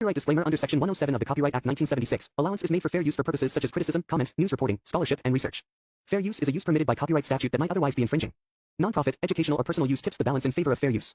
Copyright disclaimer under Section 107 of the Copyright Act 1976. Allowance is made for fair use for purposes such as criticism, comment, news reporting, scholarship, and research. Fair use is a use permitted by copyright statute that might otherwise be infringing. Nonprofit, educational, or personal use tips the balance in favor of fair use.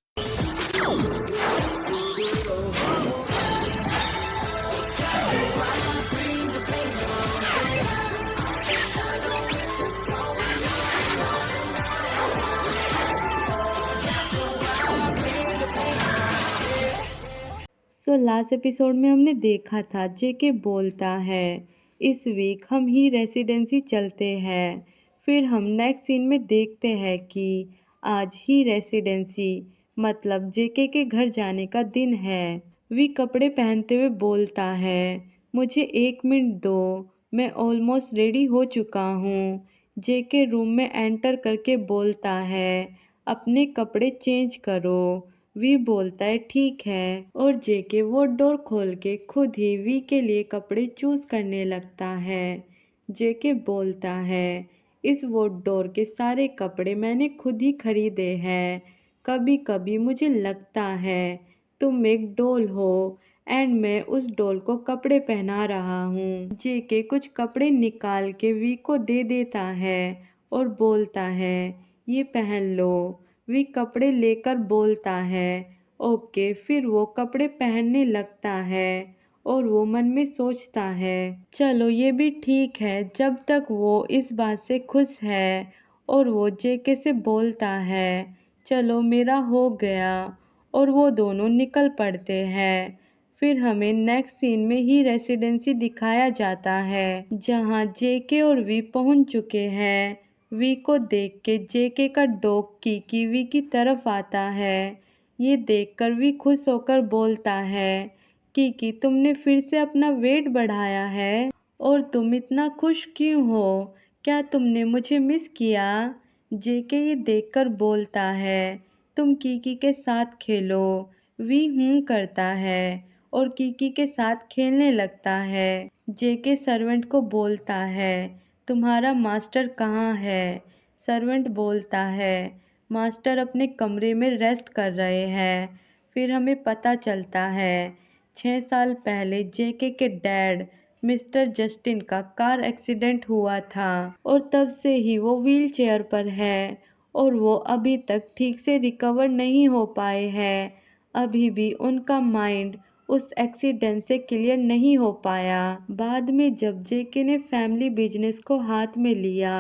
Last episode में हमने देखा था जेके बोलता है इस week हम ही residency चलते हैं। फिर हम नेक्स्ट सीन में देखते हैं कि आज ही रेसिडेंसी मतलब जेके के घर जाने का दिन है। वी कपड़े पहनते हुए बोलता है, मुझे 1 मिनट दो, मैं ऑलमोस्ट रेडी हो चुका हूँ। जेके रूम में एंटर करके बोलता है, अपने कपड़े चेंज करो। वी बोलता है ठीक है और जेके वो डोर खोल के खुद ही वी के लिए कपड़े चूज करने लगता है। जेके बोलता है, इस वो डोर के सारे कपड़े मैंने खुद ही खरीदे हैं। कभी कभी मुझे लगता है तुम एक डॉल हो एंड मैं उस डॉल को कपड़े पहना रहा हूँ। जेके कुछ कपड़े निकाल के वी को दे देता है और बोलता है, ये पहन लो। वी कपड़े लेकर बोलता है, ओके। फिर वो कपड़े पहनने लगता है और वो मन में सोचता है, चलो ये भी ठीक है जब तक वो इस बात से खुश है। और वो जेके से बोलता है, चलो मेरा हो गया। और वो दोनों निकल पड़ते हैं। फिर हमें नेक्स्ट सीन में ही रेसिडेंसी दिखाया जाता है जहाँ जेके और वी पहुँच चुके हैं। वी को देख के जेके का डॉग कीकी वी की तरफ आता है। ये देखकर वी खुश होकर बोलता है, कीकी तुमने फिर से अपना वेट बढ़ाया है और तुम इतना खुश क्यों हो? क्या तुमने मुझे मिस किया? जेके ये देखकर बोलता है, तुम कीकी के साथ खेलो। वी करता है और कीकी के साथ खेलने लगता है। जेके सर्वेंट को बोलता है, तुम्हारा मास्टर कहाँ है? सर्वेंट बोलता है, मास्टर अपने कमरे में रेस्ट कर रहे हैं। फिर हमें पता चलता है 6 साल पहले जेके के डैड मिस्टर जस्टिन का कार एक्सीडेंट हुआ था और तब से ही वो व्हील चेयर पर है और वो अभी तक ठीक से रिकवर नहीं हो पाए हैं। अभी भी उनका माइंड उस एक्सीडेंट से क्लियर नहीं हो पाया। बाद में जब जेके ने फैमिली बिजनेस को हाथ में लिया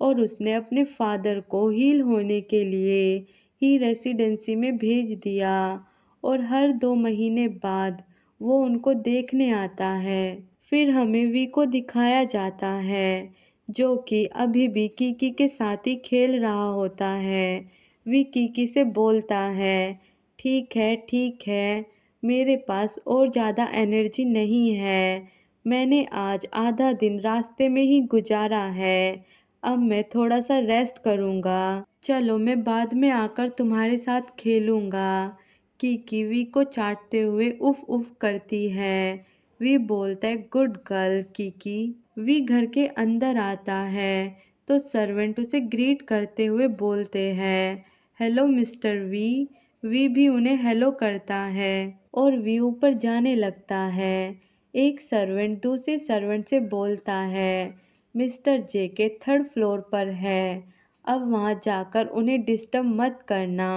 और उसने अपने फादर को हील होने के लिए ही रेसिडेंसी में भेज दिया और हर 2 महीने बाद वो उनको देखने आता है। फिर हमें वी को दिखाया जाता है जो कि अभी भी कीकी के साथ ही खेल रहा होता है। वी कीकी से बोलता है, ठीक है, मेरे पास और ज़्यादा एनर्जी नहीं है। मैंने आज आधा दिन रास्ते में ही गुजारा है। अब मैं थोड़ा सा रेस्ट करूँगा। चलो मैं बाद में आकर तुम्हारे साथ खेलूँगा। कीकी वी को चाटते हुए उफ उफ करती है। वी बोलता है, गुड गर्ल कीकी। वी घर के अंदर आता है तो सर्वेंट उसे ग्रीट करते हुए बोलते हैं, हेलो मिस्टर वी। वी भी उन्हें हेलो करता है और वी ऊपर जाने लगता है। एक सर्वेंट दूसरे सर्वेंट से बोलता है, मिस्टर जेके 3rd फ्लोर पर है, अब वहाँ जाकर उन्हें डिस्टर्ब मत करना।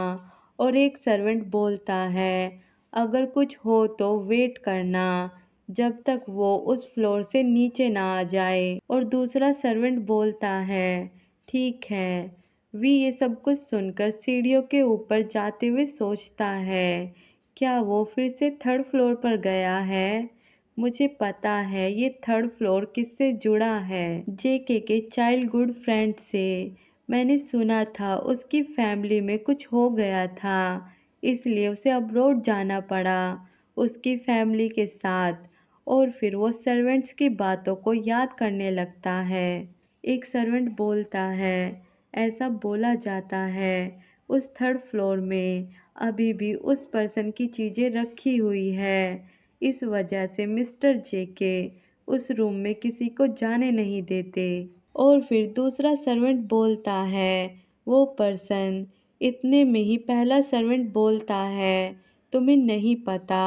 और एक सर्वेंट बोलता है, अगर कुछ हो तो वेट करना जब तक वो उस फ्लोर से नीचे ना आ जाए। और दूसरा सर्वेंट बोलता है, ठीक है। वी ये सब कुछ सुनकर सीढ़ियों के ऊपर जाते हुए सोचता है, क्या वो फिर से 3rd फ्लोर पर गया है? मुझे पता है ये 3rd फ्लोर किससे जुड़ा है, जेके के चाइल्डहुड फ्रेंड से। मैंने सुना था उसकी फैमिली में कुछ हो गया था, इसलिए उसे अब्रॉड जाना पड़ा उसकी फैमिली के साथ। और फिर वो सर्वेंट्स की बातों को याद करने लगता है। एक सर्वेंट बोलता है, ऐसा बोला जाता है उस 3rd फ्लोर में अभी भी उस पर्सन की चीज़ें रखी हुई है। इस वजह से मिस्टर जेके उस रूम में किसी को जाने नहीं देते। और फिर दूसरा सर्वेंट बोलता है, वो पर्सन। इतने में ही पहला सर्वेंट बोलता है, तुम्हें नहीं पता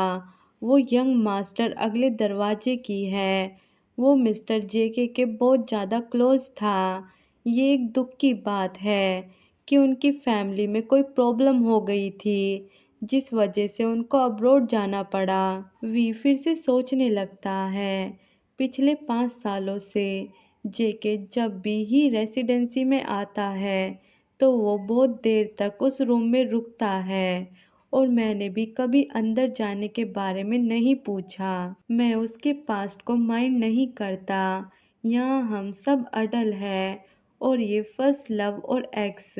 वो यंग मास्टर अगले दरवाजे की है। वो मिस्टर जेके के बहुत ज़्यादा क्लोज था। ये एक दुख की बात है कि उनकी फैमिली में कोई प्रॉब्लम हो गई थी जिस वजह से उनको अब्रॉड जाना पड़ा। वी फिर से सोचने लगता है पिछले 5 सालों से जेके जब भी ही रेसिडेंसी में आता है तो वो बहुत देर तक उस रूम में रुकता है और मैंने भी कभी अंदर जाने के बारे में नहीं पूछा। मैं उसके पास्ट को माइंड नहीं करता। यहाँ हम सब अडल है और ये फर्स्ट लव और एक्स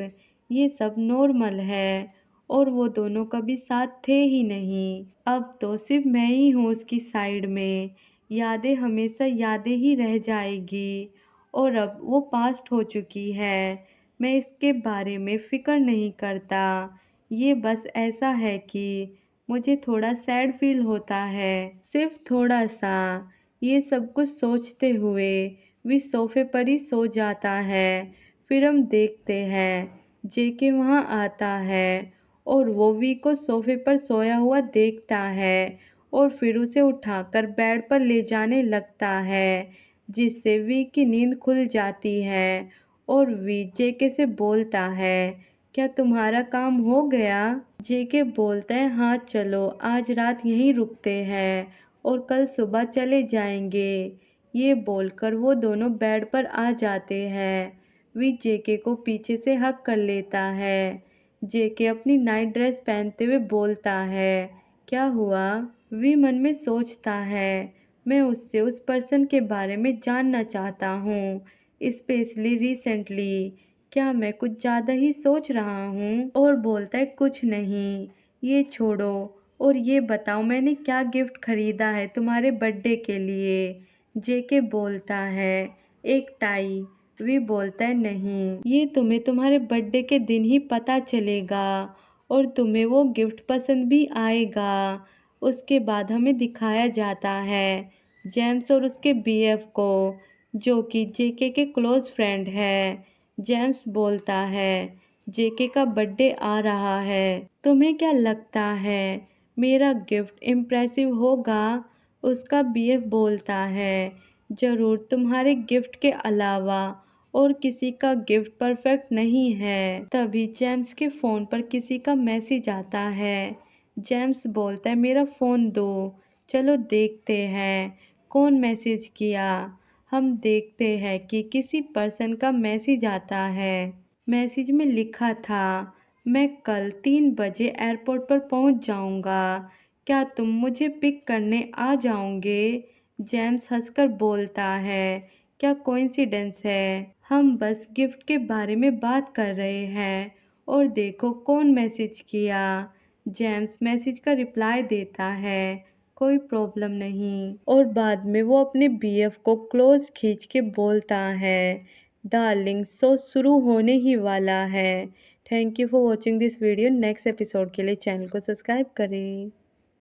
ये सब नॉर्मल है और वो दोनों कभी साथ थे ही नहीं। अब तो सिर्फ मैं ही हूँ उसकी साइड में। यादें हमेशा यादें ही रह जाएगी और अब वो पास्ट हो चुकी है। मैं इसके बारे में फिक्र नहीं करता। ये बस ऐसा है कि मुझे थोड़ा सैड फील होता है, सिर्फ थोड़ा सा। ये सब कुछ सोचते हुए वी सोफे पर ही सो जाता है। फिर हम देखते हैं जेके वहाँ आता है और वो वी को सोफे पर सोया हुआ देखता है और फिर उसे उठाकर बेड पर ले जाने लगता है जिससे वी की नींद खुल जाती है और वी जेके से बोलता है क्या तुम्हारा काम हो गया? जेके बोलता है हाँ चलो आज रात यहीं रुकते हैं और कल सुबह चले जाएंगे। ये बोलकर वो दोनों बेड पर आ जाते हैं। वी जेके को पीछे से हक कर लेता है। जेके अपनी नाइट ड्रेस पहनते हुए बोलता है क्या हुआ? वी मन में सोचता है मैं उससे उस पर्सन के बारे में जानना चाहता हूँ, स्पेशली रिसेंटली। क्या मैं कुछ ज़्यादा ही सोच रहा हूँ? और बोलता है कुछ नहीं, ये छोड़ो और ये बताओ मैंने क्या गिफ्ट खरीदा है तुम्हारे बर्थडे के लिए? जेके बोलता है एक टाई। वी बोलता है नहीं, ये तुम्हें तुम्हारे बर्थडे के दिन ही पता चलेगा और तुम्हें वो गिफ्ट पसंद भी आएगा। उसके बाद हमें दिखाया जाता है जेम्स और उसके बीएफ को जो कि जेके के क्लोज फ्रेंड है। जेम्स बोलता है जेके का बर्थडे आ रहा है, तुम्हें क्या लगता है मेरा गिफ्ट इम्प्रेसिव होगा? उसका बीएफ बोलता है जरूर, तुम्हारे गिफ्ट के अलावा और किसी का गिफ्ट परफेक्ट नहीं है। तभी जेम्स के फ़ोन पर किसी का मैसेज आता है। जेम्स बोलता है मेरा फ़ोन दो, चलो देखते हैं कौन मैसेज किया। हम देखते हैं कि किसी पर्सन का मैसेज आता है। मैसेज में लिखा था मैं कल 3 बजे एयरपोर्ट पर पहुंच जाऊंगा, क्या तुम मुझे पिक करने आ जाओगे? जेम्स हंसकर बोलता है क्या कोइंसिडेंस है, हम बस गिफ्ट के बारे में बात कर रहे हैं और देखो कौन मैसेज किया। जेम्स मैसेज का रिप्लाई देता है कोई प्रॉब्लम नहीं और बाद में वो अपने बीएफ को क्लोज खींच के बोलता है डार्लिंग शो शुरू होने ही वाला है। Thank you for watching this video. Next episode के लिए चैनल को सब्सक्राइब करें।